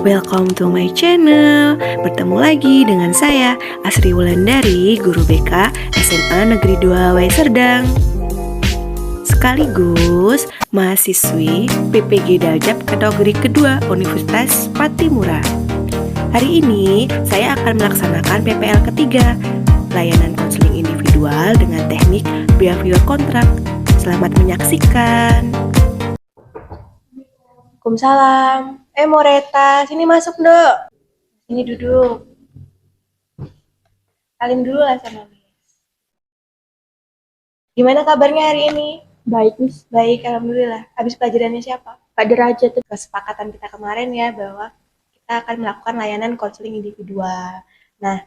Welcome to my channel. Bertemu lagi dengan saya, Asri Wulandari, guru BK SMA Negeri 2 Way Serdang. Sekaligus mahasiswi PPG Daljab kategori kedua Universitas Patimura. Hari ini saya akan melaksanakan PPL ketiga, layanan konseling individual dengan teknik behavior contract. Selamat menyaksikan. Waalaikumsalam. Moreta, sini masuk, Dok. Sini duduk. Salim dulu lah sama Miss. Gimana kabarnya hari ini? Baik, Miss. Baik, alhamdulillah. Habis pelajarannya siapa? Pak Derajat. Kesepakatan kita kemarin ya bahwa kita akan melakukan layanan konseling individual. Nah,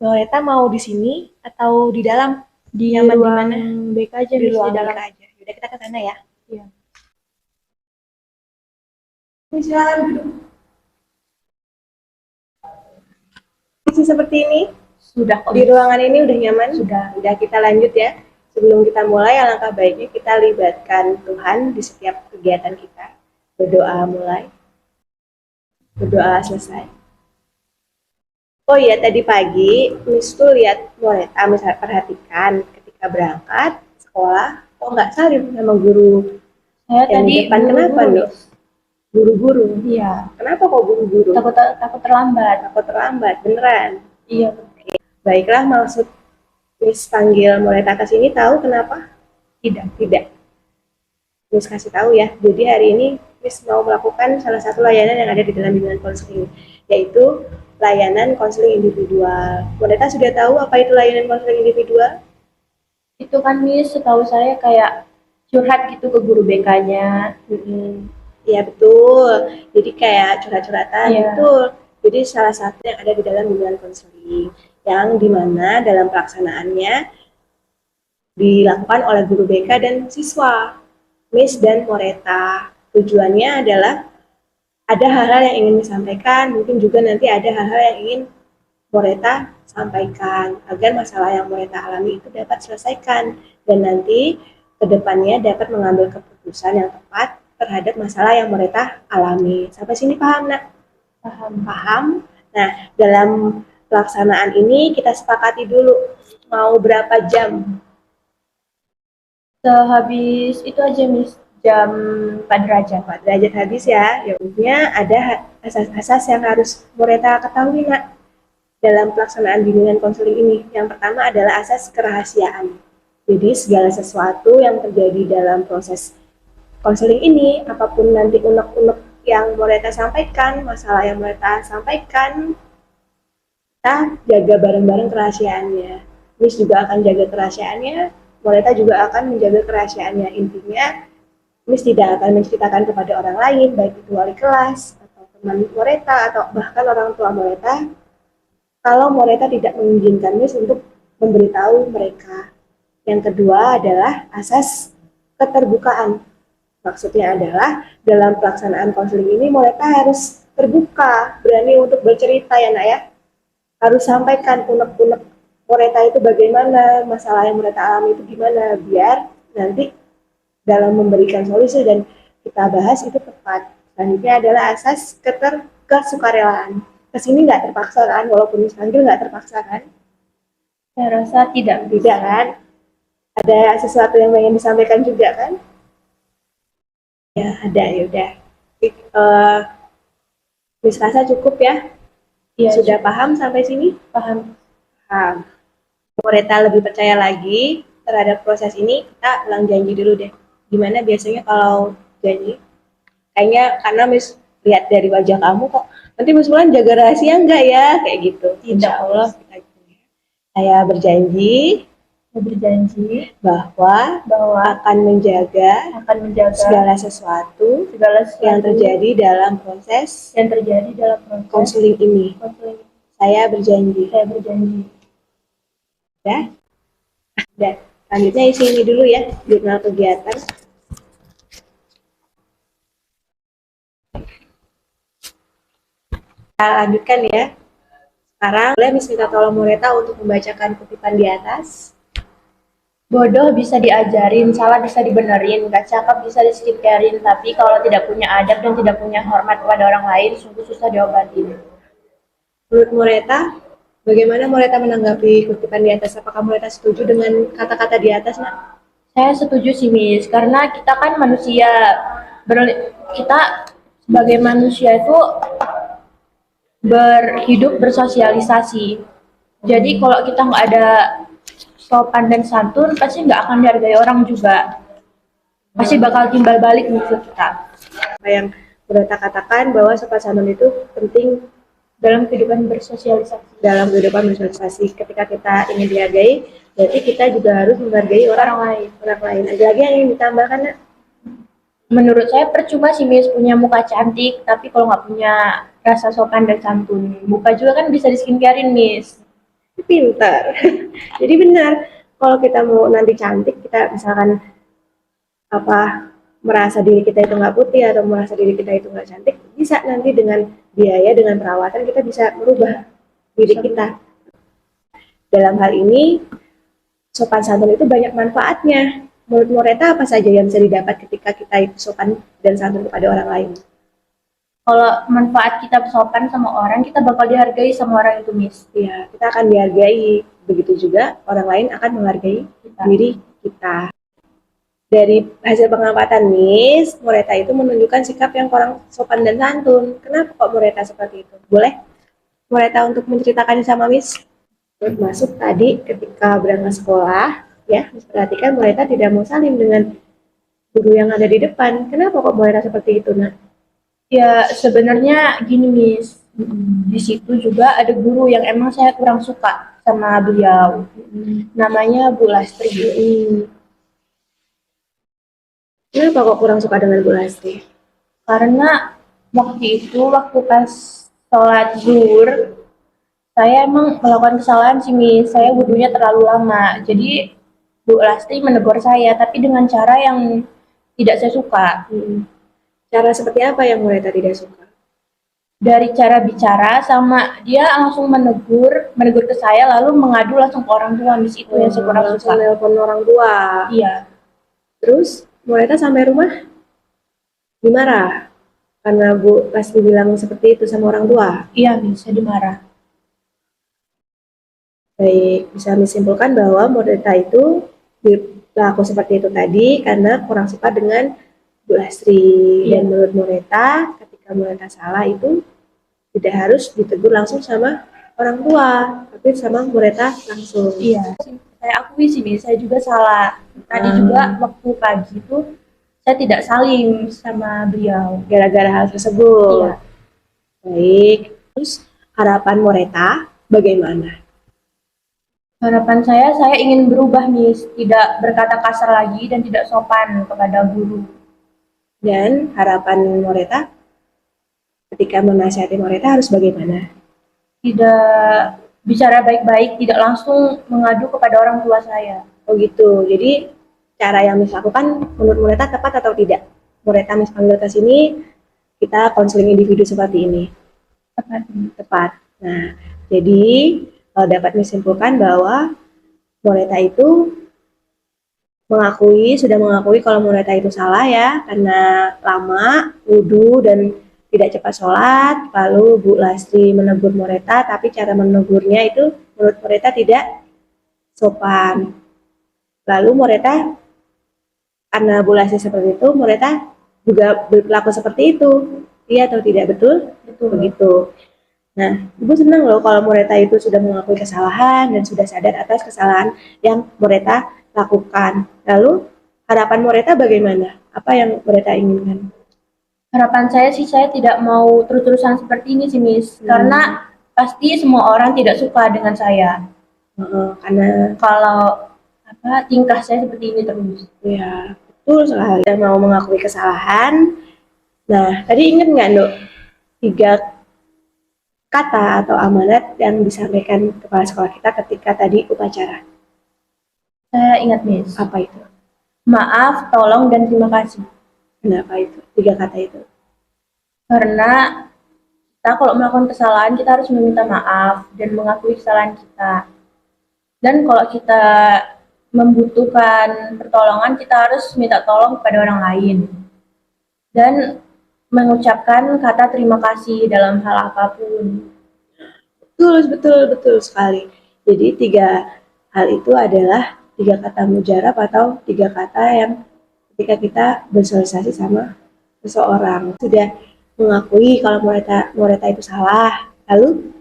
Moreta mau di sini atau di dalam? Di Nyaman ruang dimana? BK aja, Di Miss, ruang di dalam. BK aja. Yaudah, kita ke sana ya. Iya. Silakan duduk. Seperti ini. Sudah kok. Di ruangan ini udah nyaman? Sudah, kita lanjut ya. Sebelum kita mulai, alangkah baiknya kita libatkan Tuhan di setiap kegiatan kita. Berdoa mulai. Berdoa selesai. Oh iya, tadi pagi Miss tuh lihat Moreta, Miss perhatikan ketika berangkat sekolah, kok nggak salim sama guru Saya yang di tadi depan. Kenapa, Dok? Buru-buru? Iya. Kenapa kok buru-buru? Takut terlambat. Takut terlambat, beneran? Iya. Baiklah, maksud Miss panggil Moreta ke sini tahu kenapa? Tidak. Miss kasih tahu ya. Jadi hari ini Miss mau melakukan salah satu layanan yang ada di dalam bimbingan konseling, yaitu layanan konseling individual. Moreta sudah tahu apa itu layanan konseling individual? Itu kan, Miss, setahu saya kayak curhat gitu ke guru BK-nya. Iya betul. Jadi kayak curhat-curhatan. Iya. Betul. Jadi salah satu yang ada di dalam bimbingan konseling, yang dimana dalam pelaksanaannya dilakukan oleh guru BK dan siswa, Miss dan Moreta. Tujuannya adalah ada hal-hal yang ingin disampaikan, mungkin juga nanti ada hal-hal yang ingin Moreta sampaikan agar masalah yang Moreta alami itu dapat selesaikan dan nanti kedepannya dapat mengambil keputusan yang tepat terhadap masalah yang Moreta alami. Sampai sini paham, Nak? Paham. Nah, dalam pelaksanaan ini kita sepakati dulu mau berapa jam. Sehabis itu aja, Miss, jam 4 derajat. 4 derajat habis ya. Yaudah, ada asas-asas yang harus Moreta ketahui, Nak, dalam pelaksanaan bimbingan konseling ini. Yang pertama adalah asas kerahasiaan. Jadi segala sesuatu yang terjadi dalam proses konseling ini, apapun nanti unek-unek yang Moreta sampaikan, masalah yang Moreta sampaikan, kita jaga bareng-bareng kerahasiaannya. Miss juga akan jaga kerahasiaannya, Moreta juga akan menjaga kerahasiaannya. Intinya, Miss tidak akan menceritakan kepada orang lain, baik itu wali kelas, atau teman Moreta, atau bahkan orang tua Moreta, kalau Moreta tidak mengizinkan Miss untuk memberitahu mereka. Yang kedua adalah asas keterbukaan. Maksudnya adalah dalam pelaksanaan konseling ini Moreta harus terbuka, berani untuk bercerita ya, Nak ya. Harus sampaikan unek-unek Moreta itu bagaimana, masalah yang Moreta alami itu gimana, biar nanti dalam memberikan solusi dan kita bahas itu tepat. Selanjutnya adalah asas kesukarelaan. Kesini nggak terpaksa kan, walaupun dipanggil nggak terpaksa kan? Saya rasa tidak. Tidak kan? Ada sesuatu yang ingin disampaikan juga kan? Ya ada, yaudah. Miss rasa cukup ya? Iya. Sudah paham sampai sini? Paham. Paham. Moreta lebih percaya lagi terhadap proses ini, kita ulang janji dulu deh. Gimana biasanya kalau janji? Kayaknya karena Miss lihat dari wajah kamu kok, nanti Miss Mulan jaga rahasia enggak ya? Kayak gitu. Insya Allah kita saya berjanji bahwa akan menjaga segala sesuatu yang terjadi dalam proses konseling ini. Saya berjanji. Ya. Dan selanjutnya isi ini dulu ya, jurnal kegiatan. Kita lanjutkan ya. Sekarang boleh Miss minta tolong Moreta untuk membacakan kutipan di atas. Bodoh bisa diajarin, salah bisa dibenerin, gak cakep bisa diskipkerin, tapi kalau tidak punya adab dan tidak punya hormat kepada orang lain, sungguh susah diobatin. Menurut Moreta, bagaimana Moreta menanggapi kutipan di atas? Apakah Moreta setuju dengan kata-kata di atas, Nak? Saya setuju sih, Miss, karena kita kan manusia, kita sebagai manusia itu berhidup bersosialisasi. Jadi kalau kita nggak ada sopan dan santun, pasti nggak akan dihargai orang juga. Pasti bakal timbal balik nih ke kita. Apa yang Moreta katakan bahwa sopan santun itu penting Dalam kehidupan bersosialisasi. dalam kehidupan bersosialisasi. Ketika kita ingin dihargai, berarti kita juga harus menghargai orang lain. Ada lagi yang ingin ditambahkan, Nak? Menurut saya percuma sih Miss punya muka cantik, tapi kalau nggak punya rasa sopan dan santun. Muka juga kan bisa di skincarein Miss. Pintar. Jadi benar, kalau kita mau nanti cantik, kita misalkan apa merasa diri kita itu nggak putih atau merasa diri kita itu nggak cantik, bisa nanti dengan biaya, dengan perawatan kita bisa merubah diri kita. Dalam hal ini, sopan santun itu banyak manfaatnya. Menurut Moreta, apa saja yang bisa didapat ketika kita itu sopan dan santun kepada orang lain? Kalau manfaat kita sopan sama orang, kita bakal dihargai sama orang itu Miss. Ya, kita akan dihargai. Begitu juga orang lain akan menghargai diri kita. Dari hasil pengamatan Miss, Moreta itu menunjukkan sikap yang kurang sopan dan santun. Kenapa kok Moreta seperti itu? Boleh Moreta untuk menceritakannya sama Miss? Termasuk tadi ketika berangkat sekolah, ya, Miss perhatikan Moreta tidak mau salim dengan guru yang ada di depan. Kenapa kok Moreta seperti itu, Nak? Ya sebenarnya gini Miss, di situ juga ada guru yang emang saya kurang suka sama beliau. Namanya Bu Lastri. Kenapa kok kurang suka dengan Bu Lastri? Karena waktu pas sholat zuhur, saya emang melakukan kesalahan sih Miss. Saya wudhunya terlalu lama. Jadi Bu Lastri menegur saya, tapi dengan cara yang tidak saya suka. Cara seperti apa yang Moreta tidak suka? Dari cara bicara sama dia langsung menegur ke saya lalu mengadu langsung ke orang tua Miss itu yang saya kurang Langsung suka. nelpon orang tua. Iya. Terus Moreta sampai rumah dimarah karena Bu pasti bilang seperti itu sama orang tua. Iya Miss, saya dimarah. Baik, bisa disimpulkan bahwa Moreta itu berlaku seperti itu tadi karena kurang suka dengan Bu Lastri. Iya. Dan menurut Moreta, ketika Moreta salah itu tidak harus ditegur langsung sama orang tua, tapi sama Moreta langsung. Iya. Saya akui sih Miss, saya juga salah. Tadi juga waktu pagi itu saya tidak salim sama beliau. Gara-gara hal tersebut. Iya. Baik, terus harapan Moreta bagaimana? Harapan saya ingin berubah Miss, tidak berkata kasar lagi dan tidak sopan kepada guru. Dan harapan Moreta ketika menasihati Moreta harus bagaimana? Tidak bicara baik-baik, tidak langsung mengadu kepada orang tua saya. Oh gitu, jadi cara yang Miss lakukan menurut Moreta tepat atau tidak? Moreta Miss panggil ke sini, kita konseling individu seperti ini. Tepat. Nah, jadi dapat Miss simpulkan bahwa Moreta itu sudah mengakui kalau Moreta itu salah ya, karena lama, wudhu, dan tidak cepat sholat. Lalu Bu Lastri menegur Moreta, tapi cara menegurnya itu menurut Moreta tidak sopan. Lalu Moreta, karena Bu Lastri seperti itu, Moreta juga berlaku seperti itu. Iya atau tidak, betul? Betul. Begitu. Nah, Ibu senang loh kalau Moreta itu sudah mengakui kesalahan dan sudah sadar atas kesalahan yang Moreta lakukan. Lalu, harapan Moreta bagaimana? Apa yang Moreta inginkan? Harapan saya sih saya tidak mau terus-terusan seperti ini sih Miss, karena pasti semua orang tidak suka dengan saya. Karena kalau tingkah saya seperti ini terus. Ya, betul sekali. Kita mau mengakui kesalahan. Nah, tadi ingat nggak, Dok? 3 kata atau amanat yang disampaikan kepala sekolah kita ketika tadi upacara. Saya ingat, Miss. Apa itu? Maaf, tolong, dan terima kasih. Kenapa itu? 3 kata itu. Karena kita kalau melakukan kesalahan, kita harus meminta maaf dan mengakui kesalahan kita. Dan kalau kita membutuhkan pertolongan, kita harus minta tolong kepada orang lain. Dan mengucapkan kata terima kasih dalam hal apapun. Betul, betul, betul sekali. Jadi 3 hal itu adalah 3 kata mujarab atau 3 kata yang ketika kita bersosialisasi sama seseorang sudah mengakui kalau Moreta itu salah. Lalu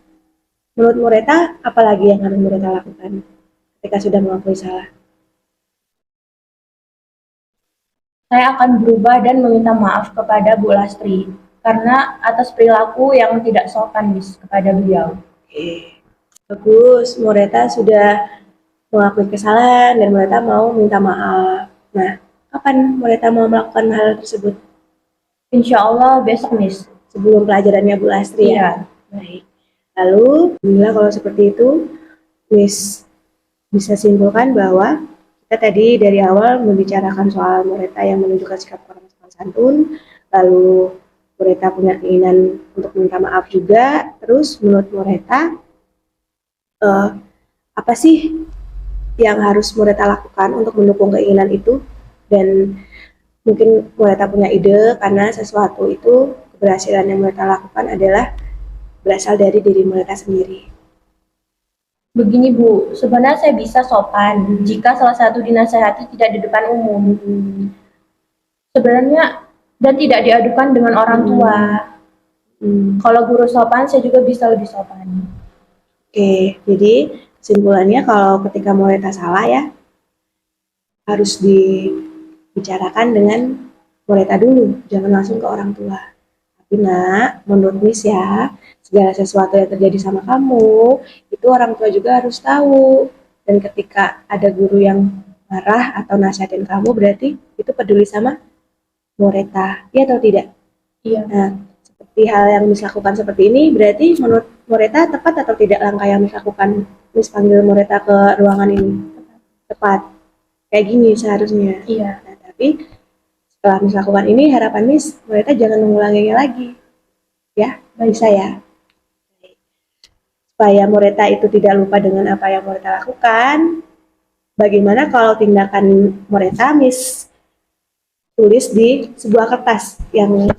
menurut Moreta apalagi yang harus Moreta lakukan ketika sudah mengakui salah? Saya akan berubah dan meminta maaf kepada Bu Lastri karena atas perilaku yang tidak sopan, Miss, kepada beliau. Oke, bagus. Moreta sudah mengakui kesalahan dan Moreta mau minta maaf. Nah, kapan Moreta mau melakukan hal tersebut? Insya Allah besok, Miss. Sebelum pelajarannya Bu Lastri ya? Iya. Baik. Lalu, bila kalau seperti itu, Miss bisa simpulkan bahwa kita tadi dari awal membicarakan soal Moreta yang menunjukkan sikap kurang sopan santun, lalu Moreta punya keinginan untuk minta maaf juga. Terus menurut Moreta, apa sih yang harus Moreta lakukan untuk mendukung keinginan itu? Dan mungkin Moreta punya ide karena sesuatu itu keberhasilan yang Moreta lakukan adalah berasal dari diri Moreta sendiri. Begini Bu, sebenarnya saya bisa sopan jika salah satu dinasehati tidak di depan umum. Sebenarnya dan tidak diadukan dengan orang tua. Kalau guru sopan, saya juga bisa lebih sopan. Oke, jadi kesimpulannya kalau ketika Moreta salah ya harus dibicarakan dengan Moreta dulu, jangan langsung ke orang tua. Tapi nak, menurut Miss ya, segala sesuatu yang terjadi sama kamu, itu orang tua juga harus tahu. Dan ketika ada guru yang marah atau nasihatin kamu, berarti itu peduli sama Moreta, iya atau tidak? Iya. Nah, seperti hal yang Miss lakukan seperti ini, berarti menurut Moreta tepat atau tidak langkah yang Miss lakukan? Miss panggil Moreta ke ruangan ini? Tepat. Kayak gini seharusnya. Iya. Nah, tapi setelah Miss lakukan ini, harapan Miss, Moreta jangan mengulanginya lagi. Ya, bisa ya. Supaya Moreta itu tidak lupa dengan apa yang Moreta lakukan, bagaimana kalau tindakan Moreta Miss tulis di sebuah kertas yang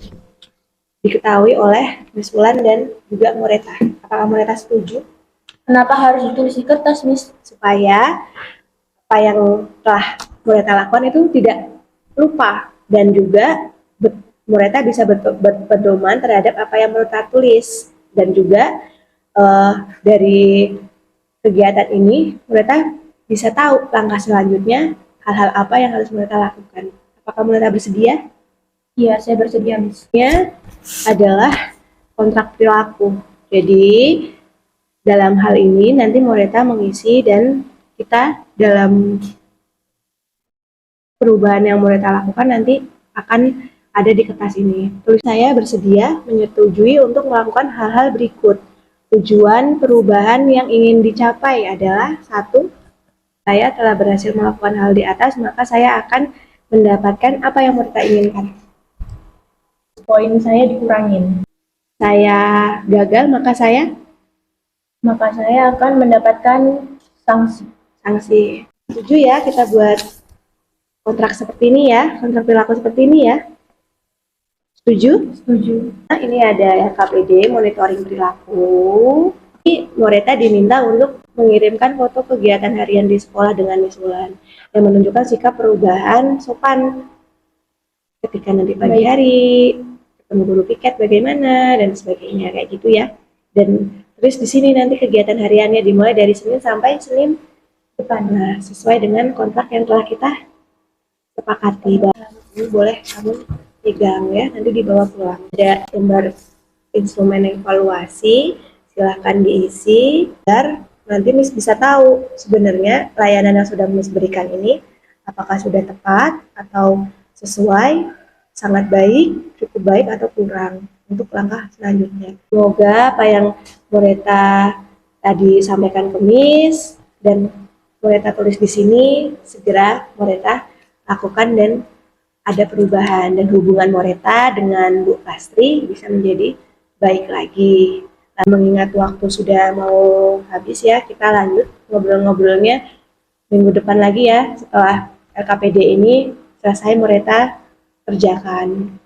diketahui oleh Miss Wulan dan juga Moreta. Apakah Moreta setuju? Kenapa harus ditulis di kertas, Miss? Supaya apa yang telah Moreta lakukan itu tidak lupa dan juga Moreta bisa berpedoman terhadap apa yang Moreta tulis dan juga dari kegiatan ini Moreta bisa tahu langkah selanjutnya hal-hal apa yang harus Moreta lakukan. Apakah Moreta bersedia? Iya, saya bersedia, Miss. Adalah kontrak perilaku. Jadi dalam hal ini nanti Moreta mengisi dan kita dalam perubahan yang Moreta lakukan nanti akan ada di kertas ini. Tulis saya bersedia menyetujui untuk melakukan hal-hal berikut. Tujuan perubahan yang ingin dicapai adalah 1. Saya telah berhasil melakukan hal di atas, maka saya akan mendapatkan apa yang Moreta inginkan. Poin saya dikurangin. Saya gagal, maka saya akan mendapatkan sanksi. Setuju ya kita buat kontrak seperti ini ya, kontrak perilaku seperti ini ya. Setuju? Setuju. Nah, ini ada KPD, monitoring perilaku. Ini Moreta diminta untuk mengirimkan foto kegiatan harian di sekolah dengan Miss Wulan yang menunjukkan sikap perubahan sopan ketika nanti pagi hari, ketemu guru piket bagaimana dan sebagainya kayak gitu ya. Dan terus di sini nanti kegiatan hariannya dimulai dari Senin sampai Senin depan. Nah, sesuai dengan kontrak yang telah kita sepakati. Ini boleh kamu pegang ya, nanti dibawa pulang. Ada lembar instrumen evaluasi, silahkan diisi biar nanti Miss bisa tahu sebenarnya layanan yang sudah Miss berikan ini apakah sudah tepat atau sesuai, sangat baik, cukup baik atau kurang untuk langkah selanjutnya. Semoga apa yang Moreta tadi sampaikan ke Miss dan Moreta tulis di sini segera Moreta lakukan dan ada perubahan dan hubungan Moreta dengan Bu Lastri bisa menjadi baik lagi. Nah, mengingat waktu sudah mau habis ya, kita lanjut ngobrol-ngobrolnya minggu depan lagi ya, setelah LKPD ini selesai Moreta kerjakan.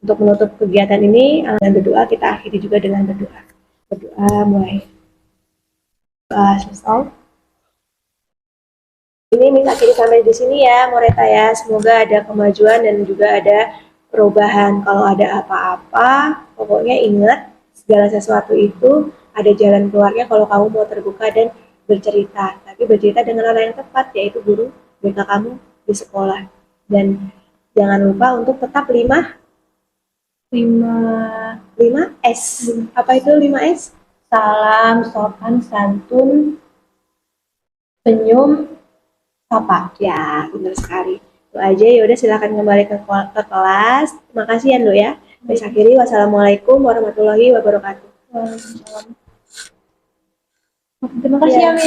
Untuk menutup kegiatan ini dengan berdoa, kita akhiri juga dengan berdoa. Berdoa mulai. Selesai. Ini minta akhiri sampai di sini ya Moreta ya. Semoga ada kemajuan dan juga ada perubahan. Kalau ada apa-apa, pokoknya ingat segala sesuatu itu ada jalan keluarnya kalau kamu mau terbuka dan bercerita. Tapi bercerita dengan orang yang tepat, yaitu guru BK kamu di sekolah. Dan jangan lupa untuk tetap 5 S. Apa itu 5 S? Salam, sopan, santun, senyum, sapa. Ya, benar sekali. Itu aja, ya udah silakan kembali ke kelas. Terima kasih ya, Nduk ya. Saya akhiri, wassalamualaikum warahmatullahi wabarakatuh. Terima kasih ya, Mi.